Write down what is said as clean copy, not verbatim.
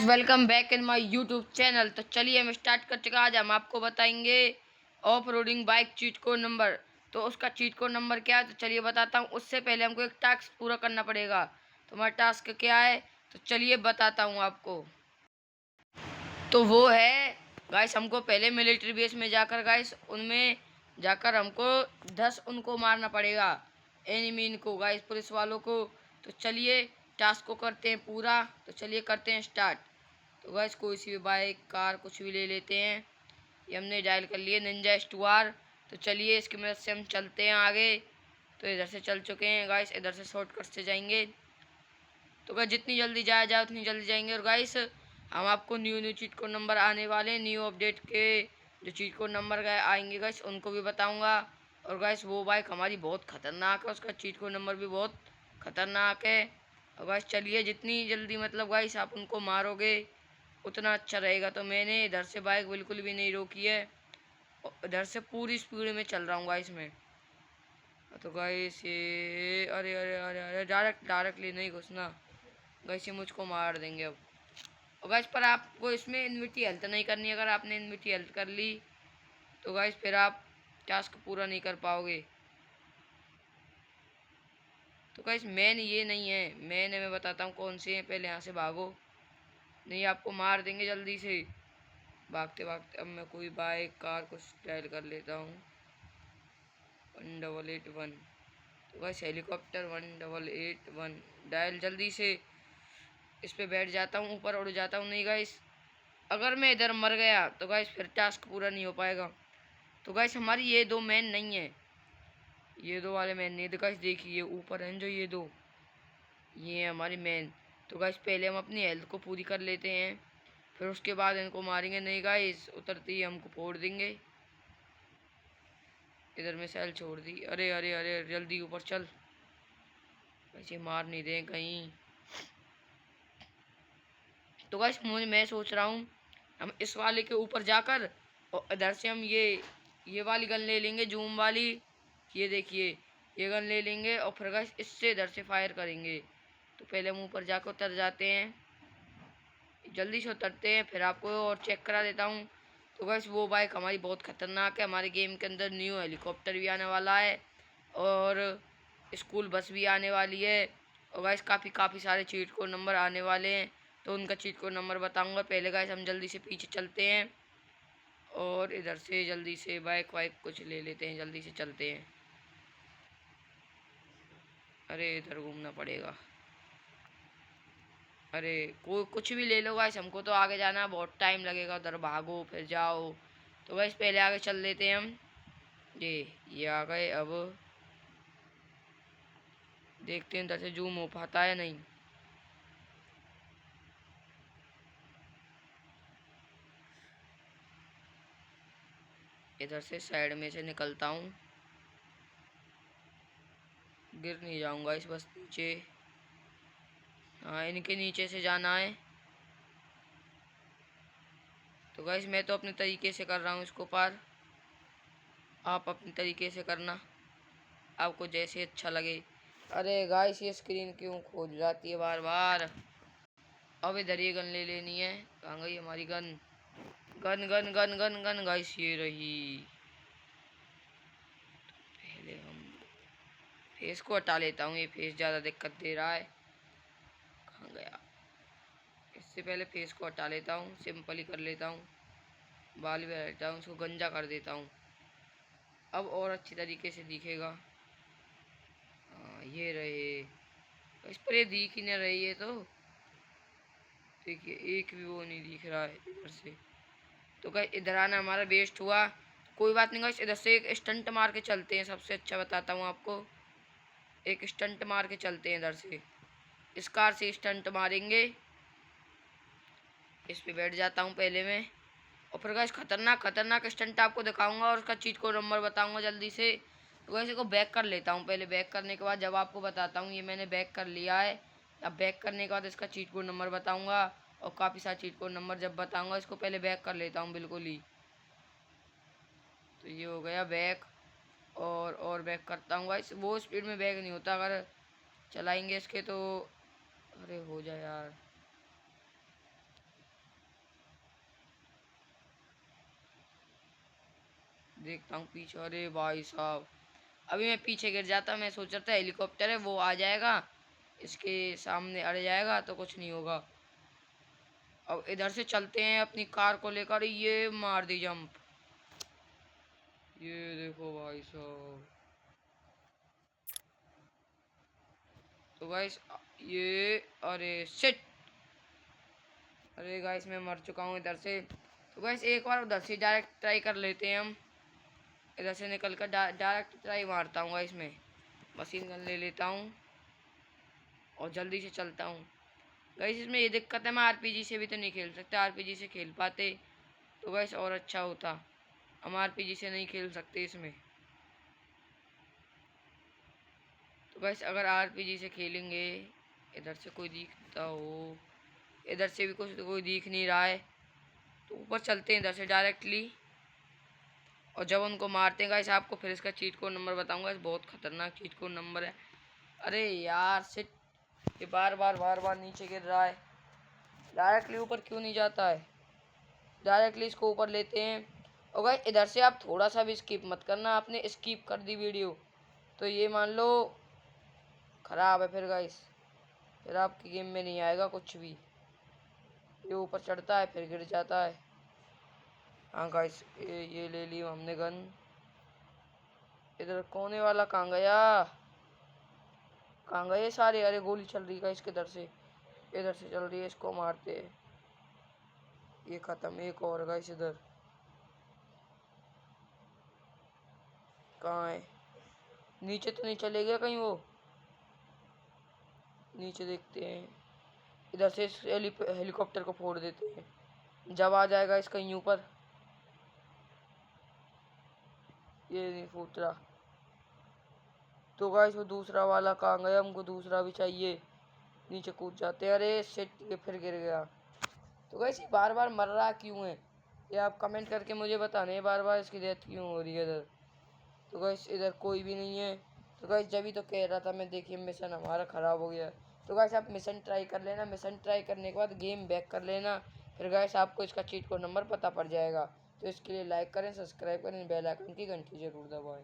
Welcome back in my YouTube channel. तो चलिए हम स्टार्ट कर चुका। आज हम आपको बताएंगे off roading bike cheat code number. तो उसका चीट कोड नंबर क्या है तो चलिए बताता हूँ। उससे पहले हमको एक टास्क पूरा करना पड़ेगा। तो हमारा टास्क क्या है तो चलिए बताता हूँ आपको। तो वो है गाइस, हमको पहले मिलिट्री बेस में जाकर गाइस उनमें जाकर हमको 10 उनको मारना पड़ेगा, एनिमी को गाइस, पुलिस वालों को। तो चलिए टास्क को करते हैं पूरा। तो चलिए करते हैं स्टार्ट। तो गाइस कोई सी भी बाइक कार कुछ भी ले लेते हैं। ये हमने डायल कर लिए निंजा S2R। तो चलिए इसकी मदद से हम चलते हैं आगे। तो इधर से चल चुके हैं गाइस, इधर से शॉर्टकट से जाएंगे। तो गाइस जितनी जल्दी जाया जाए उतनी जल्दी जाएंगे। और गाइस हम आपको न्यू चीट कोड नंबर आने वाले हैं, न्यू अपडेट के जो चीट कोड नंबर आएंगे गाइस उनको भी बताऊंगा। और गाइस वो बाइक हमारी बहुत ख़तरनाक है, उसका चीट कोड नंबर भी बहुत ख़तरनाक है। और गाइस चलिए जितनी जल्दी मतलब गाइस आप उनको मारोगे उतना अच्छा रहेगा। तो मैंने इधर से बाइक बिल्कुल भी नहीं रोकी है, इधर से पूरी स्पीड में चल रहा हूँ गाइस मैं। तो गाइस ये अरे अरे अरे अरे डायरेक्टली नहीं घुसना गाइस, ये मुझको मार देंगे अब। और गाइस पर आपको इसमें इनविटी हेल्थ नहीं करनी। अगर आपने इनविटी हेल्थ कर ली तो गाइस फिर आप टास्क पूरा नहीं कर पाओगे। तो गाइस मेन ये नहीं है, मेन है मैं बताता हूँ कौन से हैं। पहले यहाँ से भागो, नहीं आपको मार देंगे जल्दी से भागते भागते। अब मैं कोई बाइक कार कुछ डायल कर लेता हूँ 1881। तो गाइस हेलीकॉप्टर 1881 डायल जल्दी से इस पे बैठ जाता हूँ, ऊपर उड़ जाता हूँ। नहीं गाइस अगर मैं इधर मर गया तो गाइस फिर टास्क पूरा नहीं हो पाएगा। तो गाइस हमारी ये दो मैन नहीं है, ये दो वाले मैन नहीं। तो गाइस देखिए ऊपर हैं जो ये दो, ये है हमारी मैन। तो गाइस पहले हम अपनी हेल्थ को पूरी कर लेते हैं, फिर उसके बाद इनको मारेंगे। नहीं गाइस उतरते ही हमको फोड़ देंगे। इधर मिसाइल छोड़ दी। अरे अरे अरे जल्दी ऊपर चल, वैसे मार नहीं दें कहीं। तो गाइस मैं सोच रहा हूँ हम इस वाले के ऊपर जाकर और इधर से हम ये वाली गन ले लेंगे, जूम वाली। ये देखिए ये गन ले लेंगे और फिर गाइस इससे इधर से फायर करेंगे। तो पहले हम ऊपर जाकर उतर जाते हैं, जल्दी से उतरते हैं, फिर आपको और चेक करा देता हूँ। तो गाइस वो बाइक हमारी बहुत ख़तरनाक है। हमारे गेम के अंदर न्यू हेलीकॉप्टर भी आने वाला है और स्कूल बस भी आने वाली है। और गाइस काफ़ी सारे चीट कोड नंबर आने वाले हैं, तो उनका चीट कोड नंबर बताऊंगा। पहले गाइस हम जल्दी से पीछे चलते हैं और इधर से जल्दी से बाइक वाइक कुछ ले लेते हैं, जल्दी से चलते हैं। अरे इधर घूमना पड़ेगा। अरे कोई कुछ भी ले लो गाइस, हमको तो आगे जाना है, बहुत टाइम लगेगा। उधर भागो फिर जाओ। तो गाइस पहले आगे चल लेते हैं हम। ये आ गए। अब देखते हैं इधर से जूम हो पाता है नहीं। इधर से साइड में से निकलता हूँ, गिर नहीं जाऊंगा इस बस नीचे। हाँ इनके नीचे से जाना है। तो गाइस मैं तो अपने तरीके से कर रहा हूँ इसको पार, आप अपने तरीके से करना, आपको जैसे अच्छा लगे। अरे गाइस ये स्क्रीन क्यों खोज जाती है बार बार। अब इधर ये गन ले लेनी है। कहाँ गई हमारी gun? Gun gun gun gun gun guys ये रही। पहले हम फेस को हटा लेता हूँ, ये फेस ज़्यादा दिक्कत दे रहा है। कहाँ गया? इससे पहले फेस को हटा लेता हूँ, सिंपल ही कर लेता हूँ, बाल भी हटा हूँ, उसको गंजा कर देता हूँ। अब और अच्छी तरीके से दिखेगा। हाँ ये रहे। इस पर ये दिख ही नहीं रही है। तो देखिए एक भी वो नहीं दिख रहा है इधर से। तो गाइस इधर आना हमारा वेस्ट हुआ। कोई बात नहीं गाइस, इधर से एक स्टंट मार के चलते हैं। सबसे अच्छा बताता हूँ आपको, एक स्टंट मार के चलते हैं। इधर से इस कार से स्टंट मारेंगे। इस पे बैठ जाता हूँ पहले मैं, और फिर गाइस खतरनाक खतरनाक स्टंट आपको दिखाऊंगा और उसका चीट कोड नंबर बताऊंगा जल्दी से। तो गाइस इसको बैक कर लेता हूँ पहले, बैक करने के बाद जब आपको बताता हूँ। ये मैंने बैक कर लिया है। अब बैक करने के बाद इसका चीट कोड नंबर बताऊंगा और काफ़ी सारे चीट कोड नंबर जब बताऊंगा। इसको पहले बैक कर लेता हूँ बिल्कुल ही। तो ये हो गया बैक, और बैक करता हूँ गाइस। वो स्पीड में बैक नहीं होता अगर चलाएंगे इसके तो। अरे हो जाए यार। देखता हूँ पीछे। अरे भाई साहब, अभी मैं पीछे गिर जाता, मैं सोच रहा था हेलीकॉप्टर है वो आ जाएगा इसके सामने अड़ जाएगा तो कुछ नहीं होगा। अब इधर से चलते हैं अपनी कार को लेकर, ये मार दी जंप। ये देखो भाई साहब, तो गाइस ये, अरे शिट, अरे गाइस मैं मर चुका हूँ इधर से। तो गाइस एक बार उधर से डायरेक्ट ट्राई कर लेते हैं हम, इधर से निकल कर डायरेक्ट ट्राई मारता हूँ गाइस मैं। मशीन गन ले लेता हूँ और जल्दी से चलता हूँ। गाइस इसमें ये दिक्कत है, मैं आरपीजी से भी तो नहीं खेल सकता, आरपीजी से खेल पाते तो गाइस और अच्छा होता। हम आरपीजी से नहीं खेल सकते इसमें। तो गाइस अगर आरपीजी से खेलेंगे, इधर से कोई दिखता हो, इधर से भी कुछ कोई दिख नहीं रहा है, तो ऊपर चलते हैं इधर से डायरेक्टली। और जब उनको मारते हैं गाइस आपको फिर इसका चीट कोड नंबर बताऊंगा, इस बहुत खतरनाक चीट कोड नंबर है। अरे यार सिट, ये बार बार नीचे गिर रहा है, डायरेक्टली ऊपर क्यों नहीं जाता है। डायरेक्टली इसको ऊपर लेते हैं। और गाइस इधर से आप थोड़ा सा भी स्किप मत करना, आपने स्किप कर दी वीडियो तो ये मान लो खराब है फिर गाइस, फिर आपकी गेम में नहीं आएगा कुछ भी। ये ऊपर चढ़ता है फिर गिर जाता है। हाँ गाइस ये ले ली हमने गन। इधर कोने वाला कहाँ गया, कहाँ गए सारे। अरे गोली चल रही है इसके, इधर से चल रही है, इसको मारते हैं। ये खत्म, एक और गाइस इधर। कहाँ है, नीचे तो नहीं चले गया कहीं वो, नीचे देखते हैं। इधर से इस हेलीकॉप्टर को फोड़ देते हैं, जब आ जाएगा इस कहीं ऊपर। ये नहीं फूट रहा। तो गाइस वो दूसरा वाला कहाँ गया, हमको दूसरा भी चाहिए। नीचे कूद जाते हैं। अरे शिट, ये फिर गिर गया। तो गाइस ये बार बार मर रहा क्यों है, ये आप कमेंट करके मुझे बताने, बार बार इसकी डेथ क्यों हो रही है इधर। तो गाइस इधर कोई भी नहीं है। तो गाइस जब ही तो कह रहा था मैं, देखिए मिशन हमारा ख़राब हो गया। तो गाइस आप मिशन ट्राई कर लेना, मिशन ट्राई करने के बाद गेम बैक कर लेना, फिर गाइस आपको इसका चीट कोड नंबर पता पड़ जाएगा। तो इसके लिए लाइक करें, सब्सक्राइब करें, बेल आइकन की घंटी जरूर दबाएं।